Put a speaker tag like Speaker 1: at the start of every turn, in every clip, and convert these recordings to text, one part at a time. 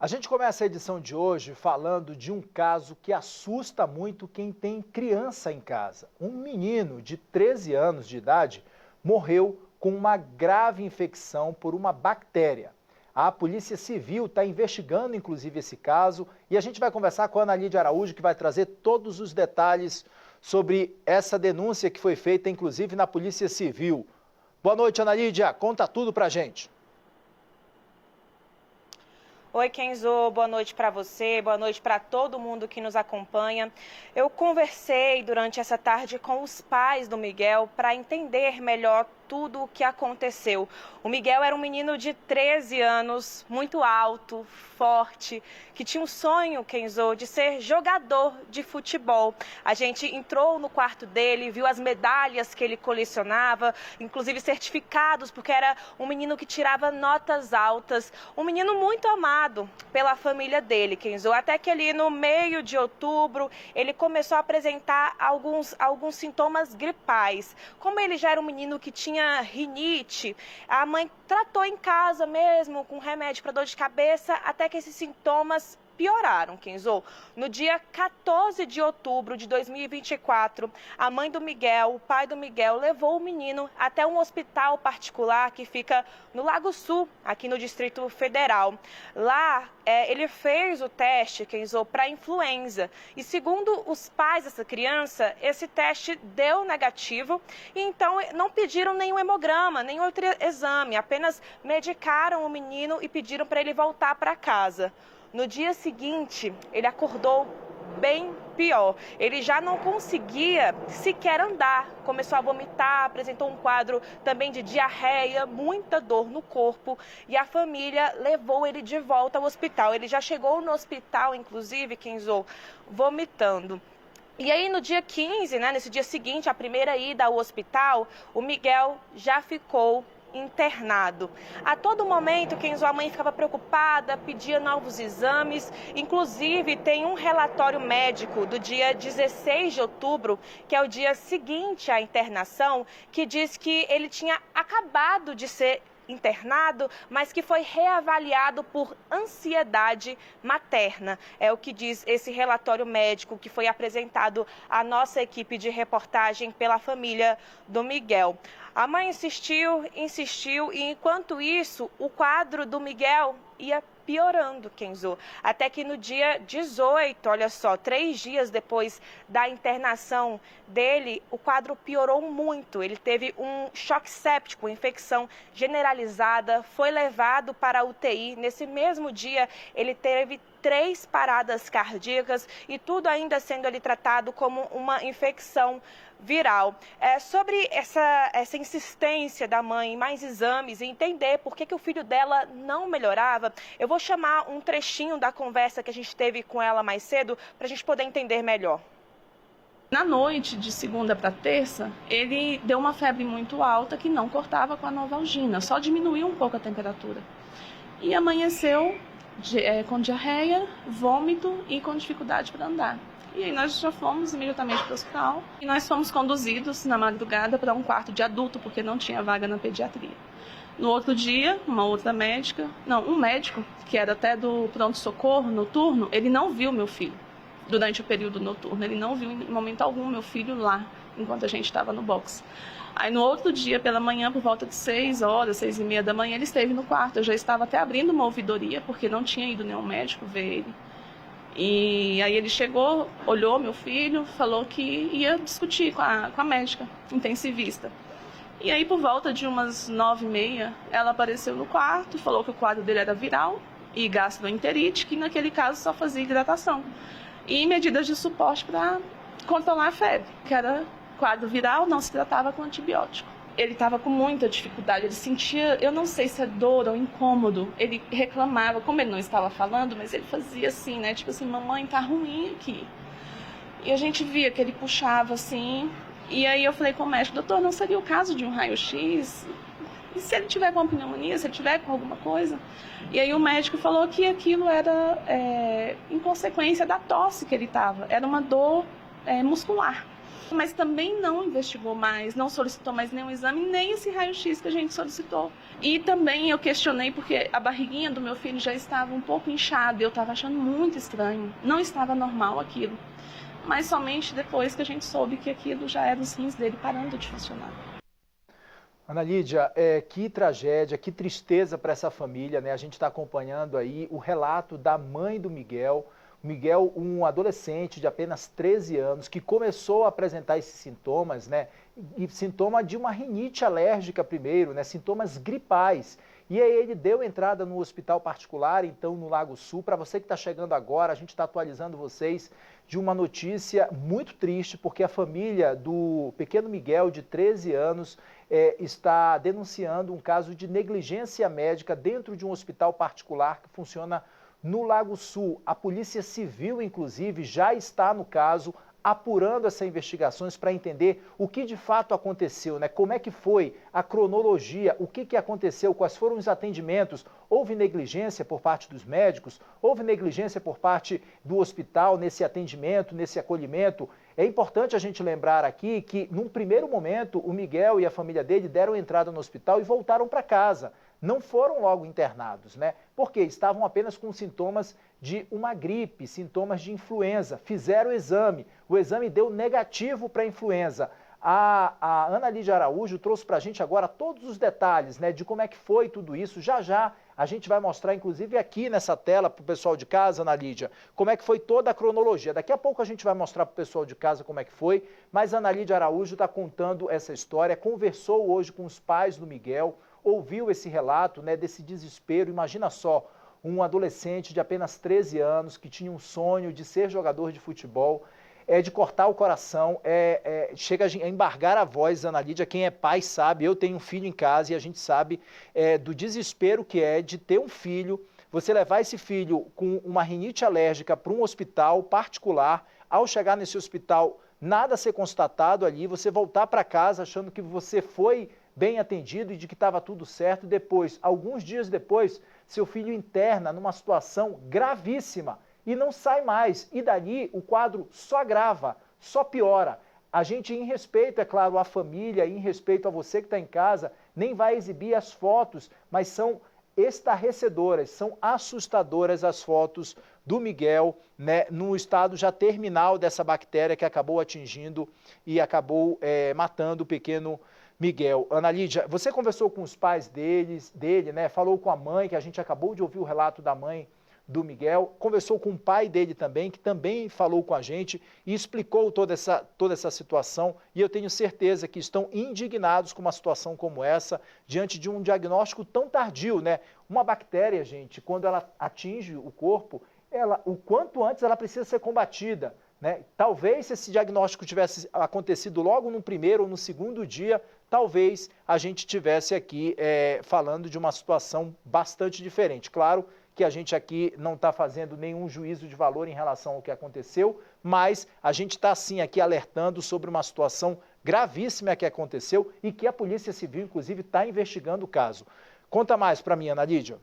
Speaker 1: A gente começa a edição de hoje falando de um caso que assusta muito quem tem criança em casa. Um menino de 13 anos de idade morreu com uma grave infecção por uma bactéria. A Polícia Civil está investigando, inclusive, esse caso e a gente vai conversar com a Ana Lídia Araújo, que vai trazer todos os detalhes sobre essa denúncia que foi feita, inclusive, na Polícia Civil. Boa noite, Ana Lídia. Conta tudo pra gente.
Speaker 2: Oi, Kenzo, boa noite para você, boa noite para todo mundo que nos acompanha. Eu conversei durante essa tarde com os pais do Miguel para entender melhor tudo o que aconteceu. O Miguel era um menino de 13 anos, muito alto, forte, que tinha um sonho, Kenzo, de ser jogador de futebol. A gente entrou no quarto dele, viu as medalhas que ele colecionava, inclusive certificados, porque era um menino que tirava notas altas, um menino muito amado pela família dele, Kenzo. Até que ali no meio de outubro, ele começou a apresentar alguns sintomas gripais. Como ele já era um menino que tinha rinite, a mãe tratou em casa mesmo, com remédio para dor de cabeça, até que esses sintomas pioraram, Kenzo. No dia 14 de outubro de 2024, a mãe do Miguel, o pai do Miguel, levou o menino até um hospital particular que fica no Lago Sul, aqui no Distrito Federal. Lá, ele fez o teste, Kenzo, para influenza. E segundo os pais dessa criança, esse teste deu negativo e então não pediram nenhum hemograma, nenhum outro exame, apenas medicaram o menino e pediram para ele voltar para casa. No dia seguinte, ele acordou bem pior. Ele já não conseguia sequer andar, começou a vomitar, apresentou um quadro também de diarreia, muita dor no corpo e a família levou ele de volta ao hospital. Ele já chegou no hospital, inclusive, Kenzo, vomitando. E aí no dia 15, nesse dia seguinte, a primeira ida ao hospital, o Miguel já ficou internado. A todo momento, Kenzo, a mãe ficava preocupada, pedia novos exames. Inclusive, tem um relatório médico do dia 16 de outubro, que é o dia seguinte à internação, que diz que ele tinha acabado de ser internado, mas que foi reavaliado por ansiedade materna. É o que diz esse relatório médico que foi apresentado à nossa equipe de reportagem pela família do Miguel. A mãe insistiu e enquanto isso, o quadro do Miguel ia piorando, Kenzo. Até que no dia 18, olha só, 3 dias depois da internação dele, o quadro piorou muito. Ele teve um choque séptico, infecção generalizada, foi levado para a UTI. Nesse mesmo dia, ele teve 3 paradas cardíacas e tudo ainda sendo ali tratado como uma infecção viral. Sobre essa insistência da mãe em mais exames e entender por que o filho dela não melhorava, eu vou chamar um trechinho da conversa que a gente teve com ela mais cedo para a gente poder entender melhor.
Speaker 3: Na noite de segunda para terça, ele deu uma febre muito alta que não cortava com a Novalgina, só diminuiu um pouco a temperatura. E amanheceu com diarreia, vômito e com dificuldade para andar. E aí nós já fomos imediatamente para o hospital e nós fomos conduzidos na madrugada para um quarto de adulto, porque não tinha vaga na pediatria. No outro dia, um médico, que era até do pronto-socorro noturno, ele não viu meu filho durante o período noturno. Ele não viu em momento algum meu filho lá, enquanto a gente estava no box. Aí no outro dia, pela manhã, por volta de 6 horas, 6h30 da manhã, ele esteve no quarto. Eu já estava até abrindo uma ouvidoria, porque não tinha ido nenhum médico ver ele. E aí ele chegou, olhou meu filho, falou que ia discutir com a médica intensivista. E aí por volta de umas 9h30, ela apareceu no quarto, falou que o quadro dele era viral e gastroenterite, que naquele caso só fazia hidratação. E medidas de suporte para controlar a febre, que era quadro viral, não se tratava com antibiótico. Ele estava com muita dificuldade, ele sentia, eu não sei se é dor ou incômodo, ele reclamava, como ele não estava falando, mas ele fazia assim, né, tipo assim, mamãe, tá ruim aqui. E a gente via que ele puxava assim, e aí eu falei com o médico, doutor, não seria o caso de um raio-x? E se ele tiver com pneumonia, se ele tiver com alguma coisa? E aí o médico falou que aquilo era em consequência da tosse que ele estava, era uma dor muscular. Mas também não investigou mais, não solicitou mais nenhum exame, nem esse raio-x que a gente solicitou. E também eu questionei porque a barriguinha do meu filho já estava um pouco inchada, eu estava achando muito estranho, não estava normal aquilo. Mas somente depois que a gente soube que aquilo já era os rins dele parando de funcionar.
Speaker 1: Ana Lídia, que tragédia, que tristeza para essa família, né? A gente está acompanhando aí o relato da mãe do Miguel. Miguel, um adolescente de apenas 13 anos, que começou a apresentar esses sintomas, né? E sintoma de uma rinite alérgica primeiro, né? Sintomas gripais. E aí ele deu entrada no hospital particular, então no Lago Sul. Para você que está chegando agora, a gente está atualizando vocês de uma notícia muito triste, porque a família do pequeno Miguel, de 13 anos, está denunciando um caso de negligência médica dentro de um hospital particular que funciona no Lago Sul. A Polícia Civil, inclusive, já está no caso, apurando essas investigações para entender o que de fato aconteceu, né? Como é que foi a cronologia, o que aconteceu, quais foram os atendimentos, houve negligência por parte dos médicos, houve negligência por parte do hospital nesse atendimento, nesse acolhimento. É importante a gente lembrar aqui que, num primeiro momento, o Miguel e a família dele deram entrada no hospital e voltaram para casa. Não foram logo internados, né? Porque estavam apenas com sintomas de uma gripe, sintomas de influenza. Fizeram o exame deu negativo para a influenza. A Ana Lídia Araújo trouxe para a gente agora todos os detalhes, né, de como é que foi tudo isso. Já a gente vai mostrar, inclusive aqui nessa tela para o pessoal de casa, Ana Lídia, como é que foi toda a cronologia. Daqui a pouco a gente vai mostrar para o pessoal de casa como é que foi, mas a Ana Lídia Araújo está contando essa história, conversou hoje com os pais do Miguel, ouviu esse relato, né, desse desespero. Imagina só, um adolescente de apenas 13 anos que tinha um sonho de ser jogador de futebol, de cortar o coração, chega a embargar a voz, Ana Lídia. Quem é pai sabe, eu tenho um filho em casa e a gente sabe do desespero que é de ter um filho, você levar esse filho com uma rinite alérgica para um hospital particular, ao chegar nesse hospital nada ser constatado ali, você voltar para casa achando que você foi bem atendido e de que estava tudo certo, e depois, alguns dias depois, seu filho interna numa situação gravíssima e não sai mais, e dali o quadro só agrava, só piora. A gente, em respeito, é claro, à família, em respeito a você que está em casa, nem vai exibir as fotos, mas são estarrecedoras, são assustadoras as fotos do Miguel, né, no estado já terminal dessa bactéria que acabou atingindo e acabou matando o pequeno Miguel. Ana Lídia, você conversou com os pais dele, né? Falou com a mãe, que a gente acabou de ouvir o relato da mãe do Miguel, conversou com o pai dele também, que também falou com a gente e explicou toda essa situação, e eu tenho certeza que estão indignados com uma situação como essa, diante de um diagnóstico tão tardio, né? Uma bactéria, gente, quando ela atinge o corpo, o quanto antes ela precisa ser combatida, né? Talvez se esse diagnóstico tivesse acontecido logo no primeiro ou no segundo dia, talvez a gente tivesse aqui falando de uma situação bastante diferente. Claro que a gente aqui não está fazendo nenhum juízo de valor em relação ao que aconteceu, mas a gente está sim aqui alertando sobre uma situação gravíssima que aconteceu e que a Polícia Civil, inclusive, está investigando o caso. Conta mais para mim, Ana Lídia.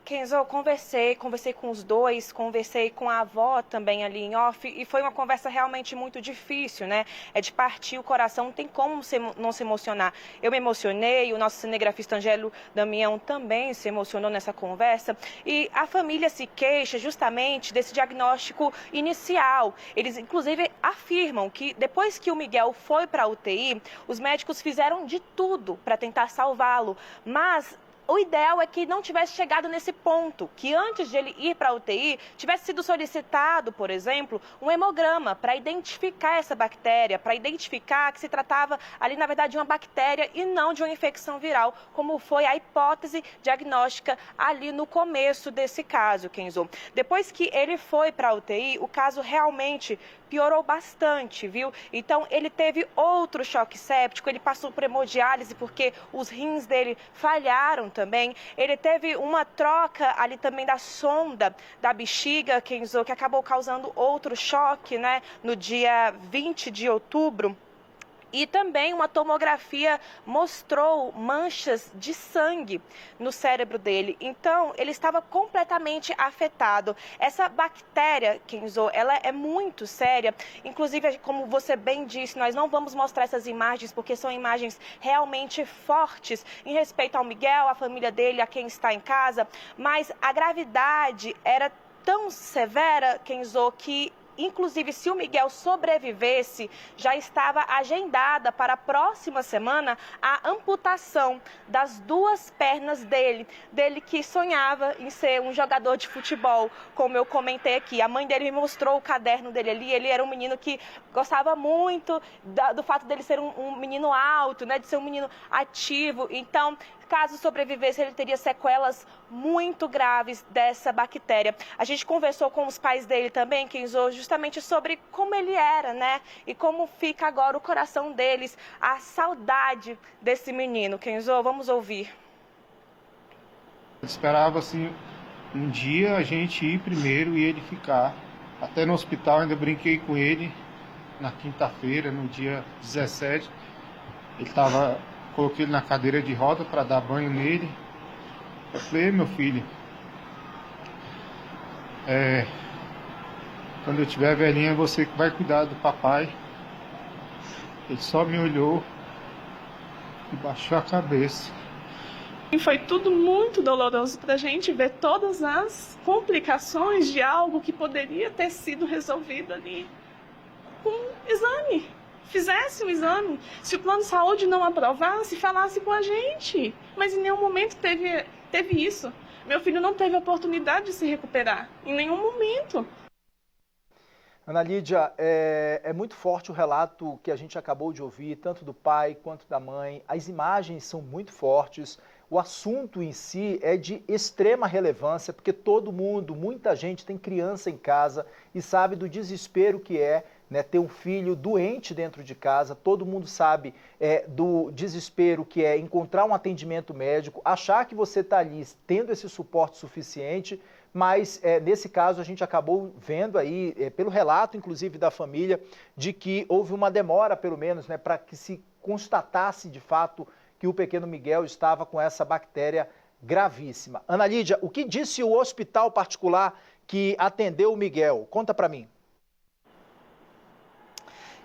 Speaker 2: Kenzo, eu conversei com os dois, conversei com a avó também ali em off, e foi uma conversa realmente muito difícil, né? É de partir o coração, não tem como não se emocionar. Eu me emocionei, o nosso cinegrafista Angelo Damião também se emocionou nessa conversa, e a família se queixa justamente desse diagnóstico inicial. Eles, inclusive, afirmam que depois que o Miguel foi para a UTI, os médicos fizeram de tudo para tentar salvá-lo, mas o ideal é que não tivesse chegado nesse ponto, que antes de ele ir para a UTI, tivesse sido solicitado, por exemplo, um hemograma para identificar essa bactéria, para identificar que se tratava ali, na verdade, de uma bactéria e não de uma infecção viral, como foi a hipótese diagnóstica ali no começo desse caso, Kenzo. Depois que ele foi para a UTI, o caso realmente piorou bastante, viu? Então, ele teve outro choque séptico, ele passou por hemodiálise porque os rins dele falharam também. Ele teve uma troca ali também da sonda da bexiga, Kenzo, que acabou causando outro choque, né? No dia 20 de outubro. E também uma tomografia mostrou manchas de sangue no cérebro dele. Então, ele estava completamente afetado. Essa bactéria, Kenzo, ela é muito séria. Inclusive, como você bem disse, nós não vamos mostrar essas imagens porque são imagens realmente fortes em respeito ao Miguel, à família dele, a quem está em casa. Mas a gravidade era tão severa, Kenzo, que inclusive, se o Miguel sobrevivesse, já estava agendada para a próxima semana a amputação das 2 pernas dele que sonhava em ser um jogador de futebol, como eu comentei aqui. A mãe dele me mostrou o caderno dele ali, ele era um menino que gostava muito do fato dele ser um menino alto, né, de ser um menino ativo. Então, caso sobrevivesse, ele teria sequelas muito graves dessa bactéria. A gente conversou com os pais dele também, Kenzo, justamente sobre como ele era, né? E como fica agora o coração deles, a saudade desse menino. Kenzo, vamos ouvir.
Speaker 4: Eu esperava, assim, um dia a gente ir primeiro e ele ficar. Até no hospital, ainda brinquei com ele na quinta-feira, no dia 17. Coloquei ele na cadeira de roda para dar banho nele. Eu falei, meu filho, quando eu tiver velhinha, é você que vai cuidar do papai. Ele só me olhou e baixou a cabeça.
Speaker 3: E foi tudo muito doloroso para a gente ver todas as complicações de algo que poderia ter sido resolvido ali com exame. Fizesse um exame, se o plano de saúde não aprovasse, falasse com a gente. Mas em nenhum momento teve isso. Meu filho não teve a oportunidade de se recuperar, em nenhum momento.
Speaker 1: Ana Lídia, é muito forte o relato que a gente acabou de ouvir, tanto do pai quanto da mãe. As imagens são muito fortes. O assunto em si é de extrema relevância, porque todo mundo, muita gente tem criança em casa e sabe do desespero que é, né, ter um filho doente dentro de casa. Todo mundo sabe do desespero que é encontrar um atendimento médico, achar que você está ali tendo esse suporte suficiente, mas nesse caso a gente acabou vendo aí, pelo relato inclusive da família, de que houve uma demora pelo menos, né, para que se constatasse de fato que o pequeno Miguel estava com essa bactéria gravíssima. Ana Lídia, o que disse o hospital particular que atendeu o Miguel? Conta para mim.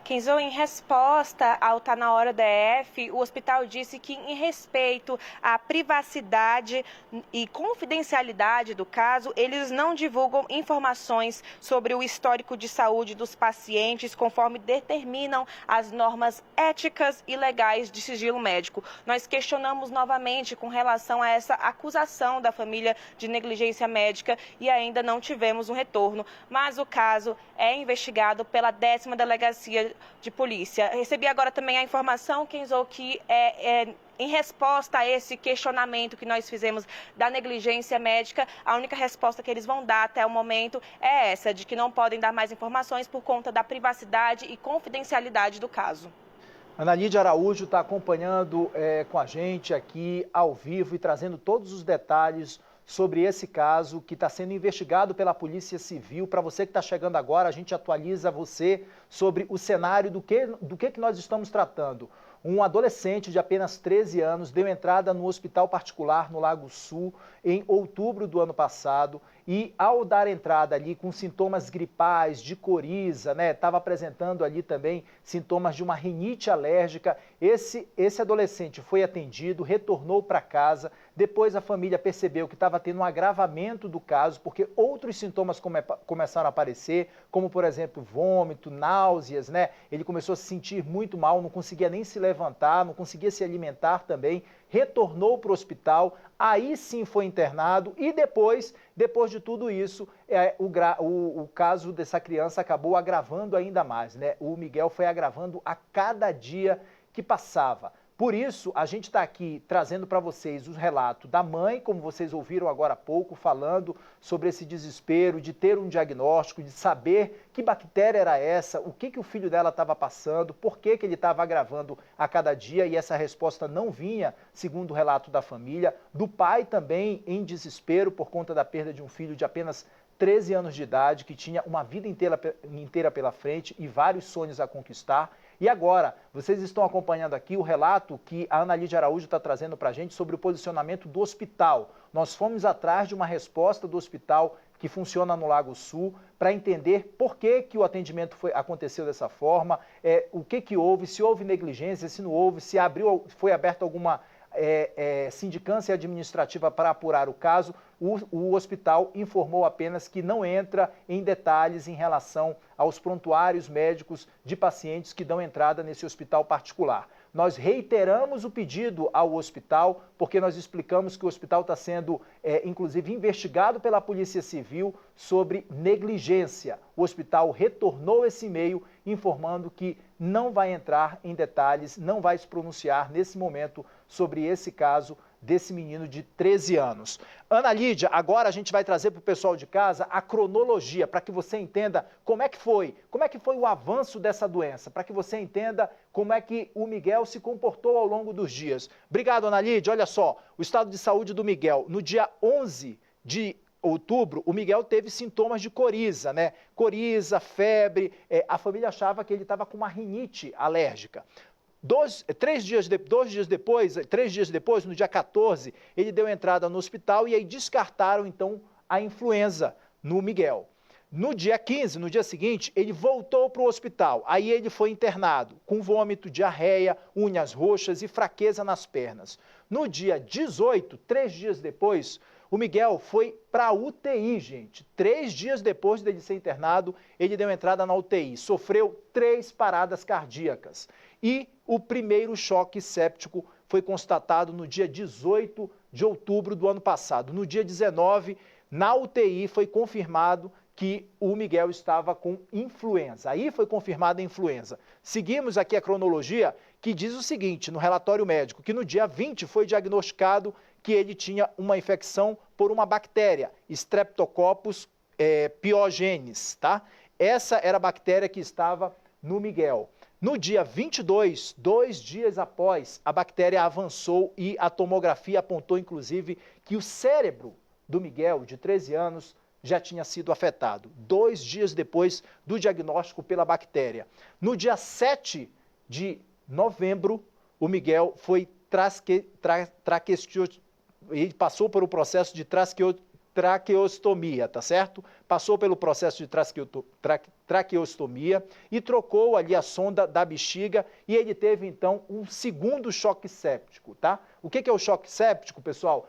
Speaker 2: Kenzo, em resposta ao Tá Na Hora DF, o hospital disse que, em respeito à privacidade e confidencialidade do caso, eles não divulgam informações sobre o histórico de saúde dos pacientes, conforme determinam as normas éticas e legais de sigilo médico. Nós questionamos novamente com relação a essa acusação da família de negligência médica e ainda não tivemos um retorno, mas o caso é investigado pela 10ª Delegacia de Polícia. Recebi agora também a informação, Kenzo, que em resposta a esse questionamento que nós fizemos da negligência médica, a única resposta que eles vão dar até o momento é essa, de que não podem dar mais informações por conta da privacidade e confidencialidade do caso.
Speaker 1: Ana Lídia Araújo está acompanhando com a gente aqui ao vivo e trazendo todos os detalhes sobre esse caso que está sendo investigado pela Polícia Civil. Para você que está chegando agora, a gente atualiza você sobre o cenário do que nós estamos tratando. Um adolescente de apenas 13 anos deu entrada no hospital particular no Lago Sul em outubro do ano passado e, ao dar entrada ali com sintomas gripais, de coriza, né, estava apresentando ali também sintomas de uma rinite alérgica. Esse adolescente foi atendido, retornou para casa. Depois a família percebeu que estava tendo um agravamento do caso, porque outros sintomas começaram a aparecer, como, por exemplo, vômito, náuseas, né? Ele começou a se sentir muito mal, não conseguia nem se levantar, não conseguia se alimentar também. Retornou para o hospital, aí sim foi internado e depois de tudo isso, o caso dessa criança acabou agravando ainda mais, né? O Miguel foi agravando a cada dia que passava. Por isso, a gente está aqui trazendo para vocês o relato da mãe, como vocês ouviram agora há pouco, falando sobre esse desespero de ter um diagnóstico, de saber que bactéria era essa, o que o filho dela estava passando, por que ele estava agravando a cada dia e essa resposta não vinha, segundo o relato da família. Do pai também em desespero por conta da perda de um filho de apenas 13 anos de idade, que tinha uma vida inteira pela frente e vários sonhos a conquistar. E agora, vocês estão acompanhando aqui o relato que a Ana Lídia Araújo está trazendo para a gente sobre o posicionamento do hospital. Nós fomos atrás de uma resposta do hospital que funciona no Lago Sul, para entender por que o atendimento aconteceu dessa forma, o que houve, se houve negligência, se não houve, se foi aberta alguma sindicância administrativa para apurar o caso. O hospital informou apenas que não entra em detalhes em relação aos prontuários médicos de pacientes que dão entrada nesse hospital particular. Nós reiteramos o pedido ao hospital, porque nós explicamos que o hospital está sendo, inclusive, investigado pela Polícia Civil sobre negligência. O hospital retornou esse e-mail informando que não vai entrar em detalhes, não vai se pronunciar nesse momento sobre esse caso desse menino de 13 anos. Ana Lídia, agora a gente vai trazer para o pessoal de casa a cronologia, para que você entenda como é que foi o avanço dessa doença, para que você entenda como é que o Miguel se comportou ao longo dos dias. Obrigado, Ana Lídia. Olha só, o estado de saúde do Miguel, no dia 11 de outubro, o Miguel teve sintomas de coriza, né? Coriza, febre, a família achava que ele estava com uma rinite alérgica. 3 dias depois, no dia 14, ele deu entrada no hospital e aí descartaram, então, a influenza no Miguel. No dia 15, no dia seguinte, ele voltou para o hospital. Aí ele foi internado, com vômito, diarreia, unhas roxas e fraqueza nas pernas. No dia 18, 3 dias depois, o Miguel foi para a UTI, gente. 3 dias depois dele ser internado, ele deu entrada na UTI. Sofreu 3 paradas cardíacas. E o primeiro choque séptico foi constatado no dia 18 de outubro do ano passado. No dia 19, na UTI, foi confirmado que o Miguel estava com influenza. Aí foi confirmada a influenza. Seguimos aqui a cronologia que diz o seguinte, no relatório médico, que no dia 20 foi diagnosticado que ele tinha uma infecção por uma bactéria, Streptococcus pyogenes, tá? Essa era a bactéria que estava no Miguel. No dia 22, 2 dias após, a bactéria avançou e a tomografia apontou, inclusive, que o cérebro do Miguel, de 13 anos, já tinha sido afetado. 2 dias depois do diagnóstico pela bactéria. No dia 7 de novembro, o Miguel foi ele passou por um processo de traqueostomia, tá certo? Passou pelo processo de traqueostomia e trocou ali a sonda da bexiga e ele teve, então, um segundo choque séptico, tá? O que é o choque séptico, pessoal?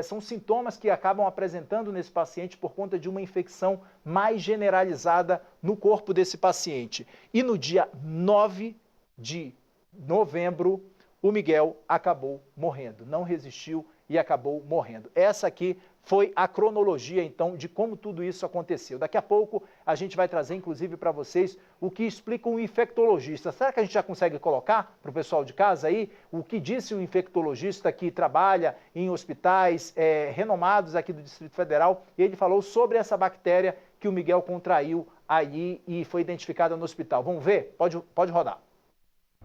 Speaker 1: São sintomas que acabam apresentando nesse paciente por conta de uma infecção mais generalizada no corpo desse paciente. E no dia 9 de novembro, o Miguel acabou morrendo, não resistiu e acabou morrendo. Essa aqui foi a cronologia, então, de como tudo isso aconteceu. Daqui a pouco a gente vai trazer, inclusive, para vocês o que explica um infectologista. Será que a gente já consegue colocar para o pessoal de casa aí o que disse um infectologista que trabalha em hospitais renomados aqui do Distrito Federal? E ele falou sobre essa bactéria que o Miguel contraiu aí e foi identificada no hospital. Vamos ver? Pode rodar.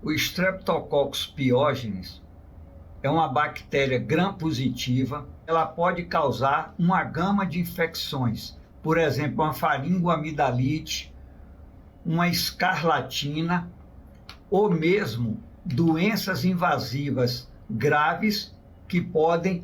Speaker 5: O Streptococcus pyogenes é uma bactéria gram-positiva. Ela pode causar uma gama de infecções, por exemplo, uma faringoamidalite, uma escarlatina ou mesmo doenças invasivas graves que podem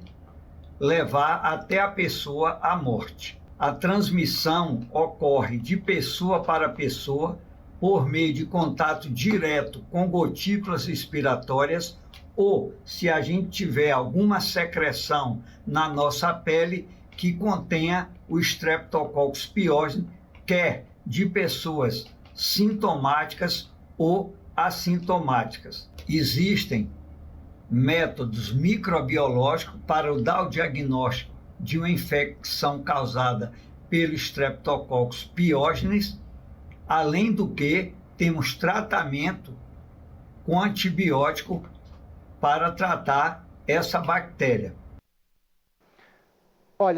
Speaker 5: levar até a pessoa à morte. A transmissão ocorre de pessoa para pessoa por meio de contato direto com gotículas respiratórias ou se a gente tiver alguma secreção na nossa pele que contenha o Streptococcus pyogenes, quer de pessoas sintomáticas ou assintomáticas. Existem métodos microbiológicos para dar o diagnóstico de uma infecção causada pelo Streptococcus pyogenes. Além do que, temos tratamento com antibiótico para tratar essa bactéria.
Speaker 1: Olha,